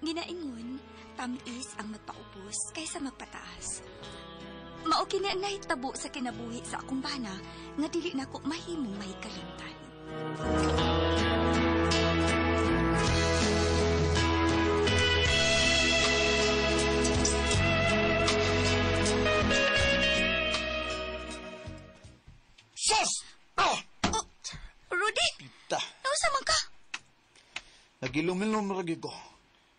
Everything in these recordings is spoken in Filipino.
Ginaingon, tamis ang magpaubos kaysa magpataas. Mao kini ang nahitabo sa kinabuhi sa akong bana nga dili nako mahimong mahikalimtan. Sus! Oh, Rudy! Pita. Nausa man ka? Nagilumilom na lagi ko.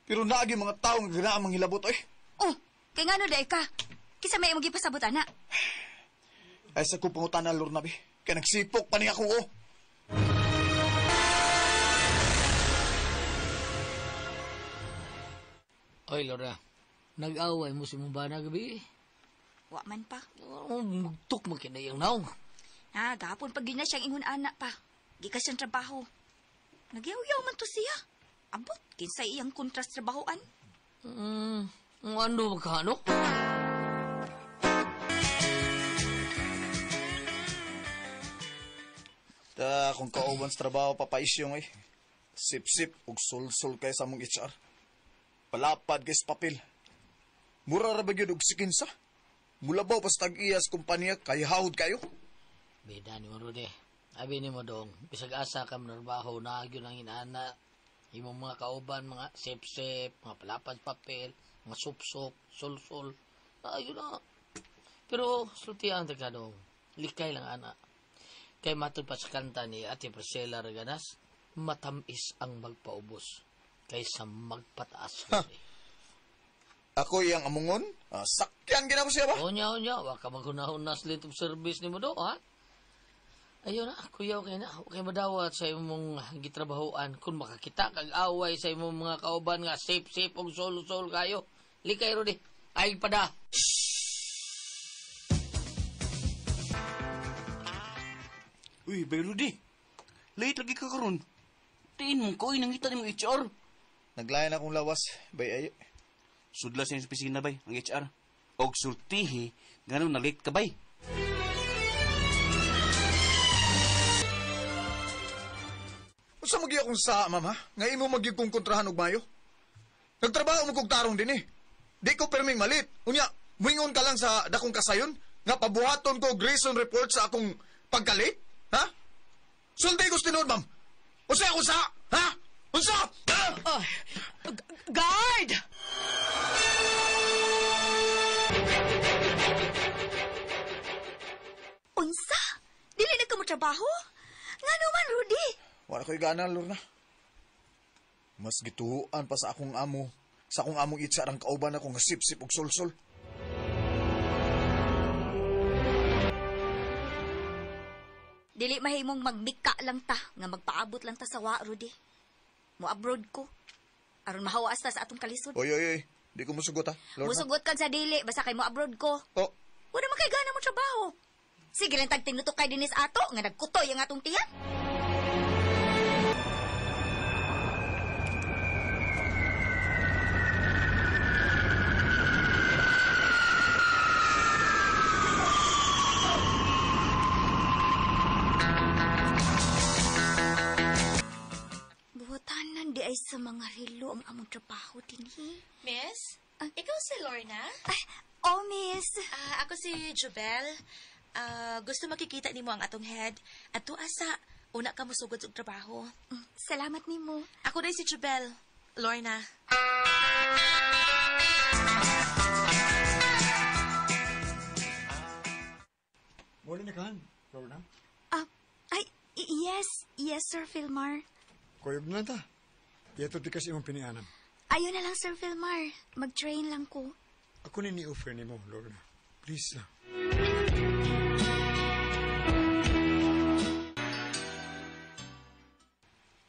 Pero naagi mga tao nga ganaamang hilabot, oy. Oh, kay nga no day ka? Kisa may imong gipasabot, ana? Ay sa ko pangutana, Lorna, be. Kaya nagsipok pa niya ako, oh. Oy, Lorna. Nag-away mo si mong bana gabi. Wa man pa. Mugtok mo kinayang naong. Gahapon pag na siyang ingon anak pa. Gikas siyang trabaho. Nagyaw-yaw man to siya. Abot, kinsay iyang kontras trabahoan. Ano ka, ano? Kung kauban sa trabaho, papaisyong, eh. Sip-sip, ug sul-sul kay sa mong HR. Palapad kay sa papel. Mura ra ba gyud og sikinsa? Mulabaw pa sa tag-iyas kumpanya kay hawd kayo. Beda ni mo, Rudy. Abi ni mo dong, bisag asa ka manarbaho na agyo ng inana. Imong mga kauban, mga sip-sip, mga palapad papel, mga sup-sup, sul-sul. Ayun na. Pero, sultihan ka dong. Likay lang, ana. Kay matod pa sa kanta ni Ate Priscilla Raganas, matamis ang magpaubos kaysa magpataas. Ako iyang amungon, sakyan gina ko siya ba? Onya, waka maghunahon na slate of service ni mo do, ha? Ayun na, kuyaw kayo na. Okay madawat sa imong gitrabahoan kung makakita kag-away sa imong mga kauban nga sip-sip og sol-sol kayo. Likay, Rudy. Ay pada. Uy, bay Rudy. Late lagi ka karon. Tiin mong koy, nangita ni mong HR. Naglayan akong lawas, bay ayo. Sudla sa opisina bay, ang HR. Og sultihi, ganun na late ka bay. Sa magi akong sa, mama, nga imo magi kong kontrahan og mayo. Nagtrabaho mo kong tarong din, eh. Di ko perming malit. Unya, muingon ka lang sa dakong kasayon, nga pabuhaton ko Grayson report sa akong pagkalit? Ha? Sulti ko stinod, ma'am. Usa ako sa, ha? Unsa? Guard! Unsa? Dili na ka mo trabaho? Nga naman, Rudy. Wala ko'y gana, Lorna. Mas gituan pa sa akong amo. Sa akong among itsa ang kauban ako nga sip-sip og sol-sol. Dili mahimong magmika lang ta, nga magpaabot lang ta sa wa, Rudy. Mo-abroad ko. Aron mahawas ta sa atong kalisod. Oy. Di ko musugot, ha, Lorna. Musugot kag sa dili, basta kay mo-abroad ko. Oh, Wala man kay gana mo trabaho. Sige lang tag tinutok kay dinis ato, nga nagkutoy ang atong tiyan. Buhatanan di ay sa mga relo ang among trabaho dinhi. Miss? Ikaw si Lorna? Ay, miss. Ako si Jubel. Gusto makikita nimo ang atong head. At asa, una ka musugod sa trabaho. Salamat nimo. Ako rin si Jubel. Lorna. Wala na kahan, Lorna. Yes, Sir Philmar. Kuyog na ta. Ito tikas imong pinianan. Ayun na lang, Sir Philmar. Mag-train lang ko. Ako na ni-offer ni mo, Lorna. Please na.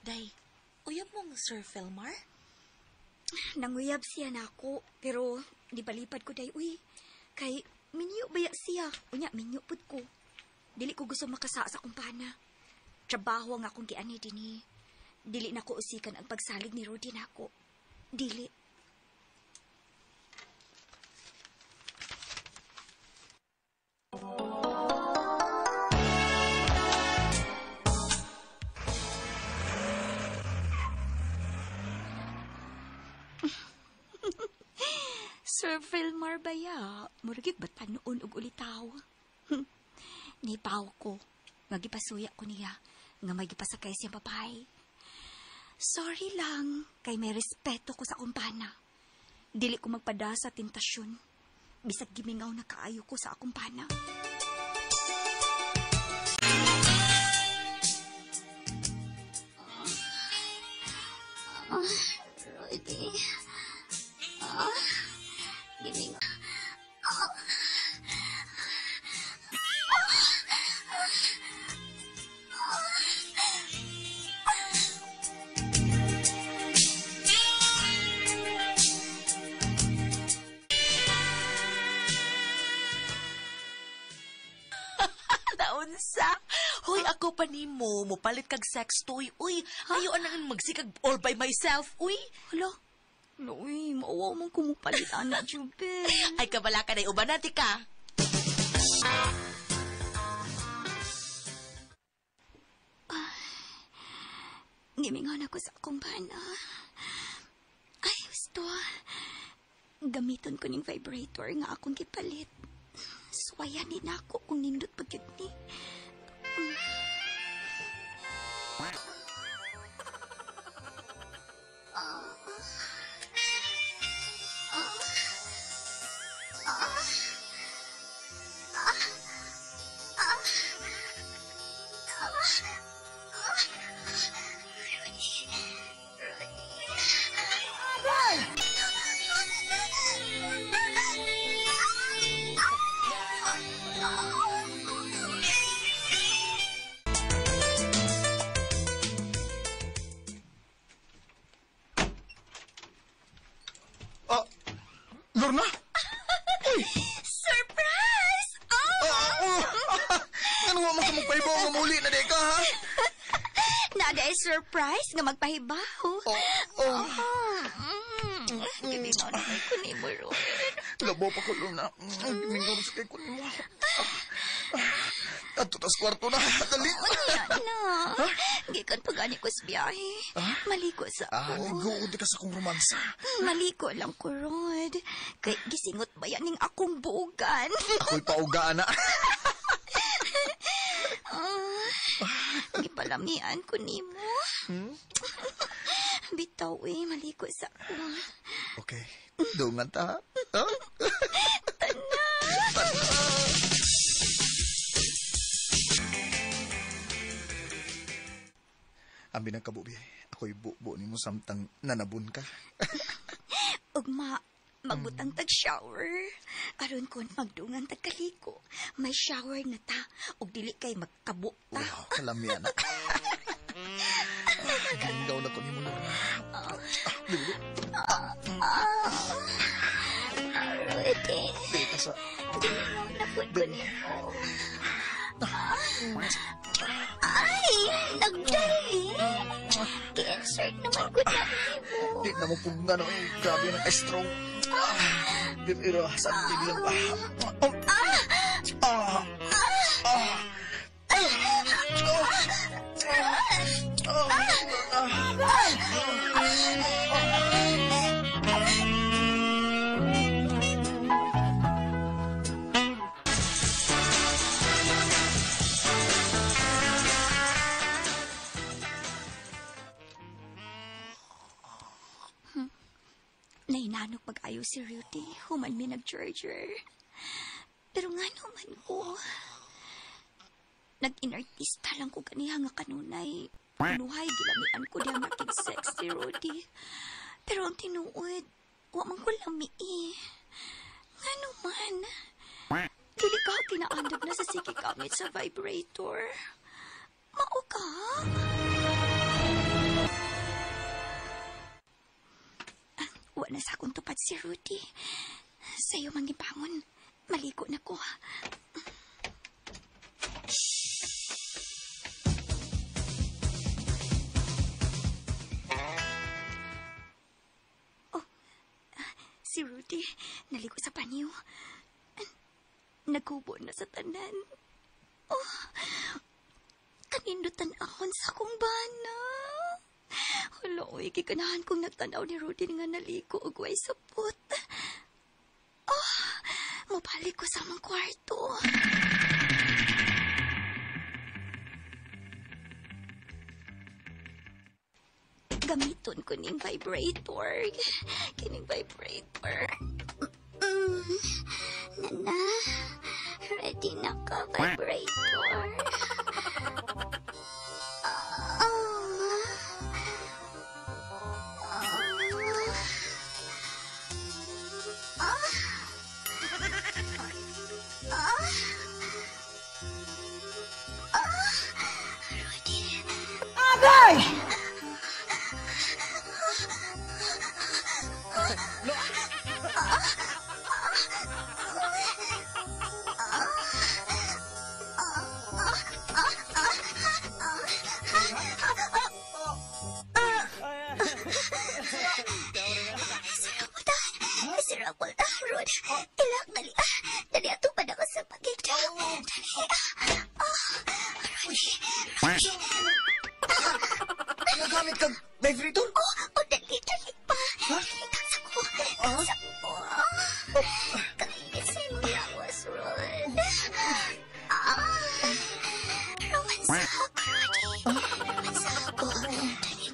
Day, uyab mong Sir Philmar? Nanguyab siya na ako, pero di palipad ko day, uy. Kay, minyo baya siya. Unya, minyo pud ko. Dili ko gusto makasa sa kumpana. Trabaho ang akong giani dinhi. Dili na ko usikan ang pagsalig ni Rudy na ako. Dili. Sir Vilmar baya, muragig ba't noon og ulitaw? Nipaw ko, nga gipasuya ko niya, nga may gipasakay siyang babae. Sorry lang, kay may respeto ko sa kumpana. Dili ko magpada sa tentasyon. Bisag gimingaw na kaayo ko sa kumpana. Rudy. Gimingaw. Naunsa? Hoy, ako pa nimo, mupalit kag sex toy. Uy, ayo anang magsikag all by myself. Uy, Hala, Loy, maawa mong kumupalit, anak, Jubel. ay kabala ka na uban natin ka. Gimingaw na ko sa kumpana. Ay, gusto. Gamiton ko ning vibrator nga akong kipalit. Suwayanin ako kung nindot pagkit ni. Lorna? Uy! Surprise! Ano nga man ka magpahibaw nga muli na di ka, ha? Nada ay surprise nga magpahibaw. Gimingaw na kay kunin mo, Roy. Labo pa ko, Lorna. Gimingaw sa kay kunin mo. Ato tas kwarto na. Dali. Yan na. Gikan pagani ko sa biyahe. Maliko sa ako. Ligo di ka sa kong romansa. Maliko lang ko, Rod. Kay gisingot ba yan ning akong buugan? Ako'y paugaan na. Gipalamian ko nimo. Bitaw, maliko sa ako. Okay. Dungan ta, ha? Ambi ng kabubi, ako'y bubo ni mo samtang nanabun ka. Ugma, magbutang tag-shower. Aron kon magdungan tag-kaliko. May shower na ta. Ug dili kay magkabo ta. Wow, kalamian na. Gingaw na ko ni mo, Lorna. Ligo. Rudy, Dito sa... gingaw na po ko nimo. Ay, nagdali. Cancer naman ko na nimo. Di na mo pong gano'n. Grabe ng estro. Pero sa tiglang pa. Nainanok pag-ayo si Rudy, human mi nag-charger. Pero nga naman ko, nag-inartista lang ko ganiha nga kanunay. Nuhay, gilamian ko diya makig-sex si Rudy. Pero ang tinuod, wa man ko lami eh. Nga naman, dili ka kinaandog na sa sige gamit sa vibrator. Mao ka? Wa na sa akong tupad si Rudy. Sa'yo mangibangon. Maligo na ko. Oh, si Rudy, naligo sa panyo. Nagubo na sa tanan. Oh, kanindutan akon sa akong bana. Hala, gikanahan kong nagtanaw ni Rudy nga naligo og way sapot. balik ko sa among kwarto. Gamiton ko ning vibrator. Kining vibrator. Nana, ready na ka, vibrator. Nagamit kag vibrator? Oh, dali pa. Sakpo. Kainis sa imong lawas, Rod. Rawan sa ako, Rodi. Rawan sa ako. Dali,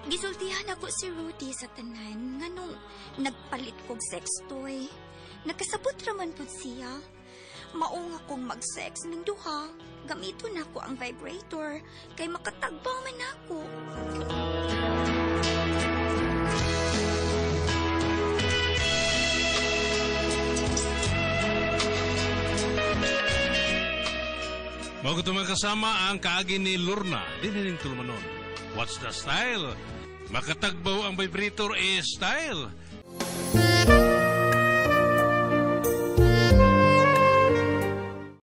gisultihan ako si Rudy sa tanan nganong nagpalit kog sex toy. Nagkasabot raman pud siya. Maong akong mag-sex ning duha. Gamiton nako ang vibrator kay makatagbaw man ako. Bago ito kasama ang kaagi ni Lorna, dinining tulmanon. What's the style? Makatagbaw ang vibrator style.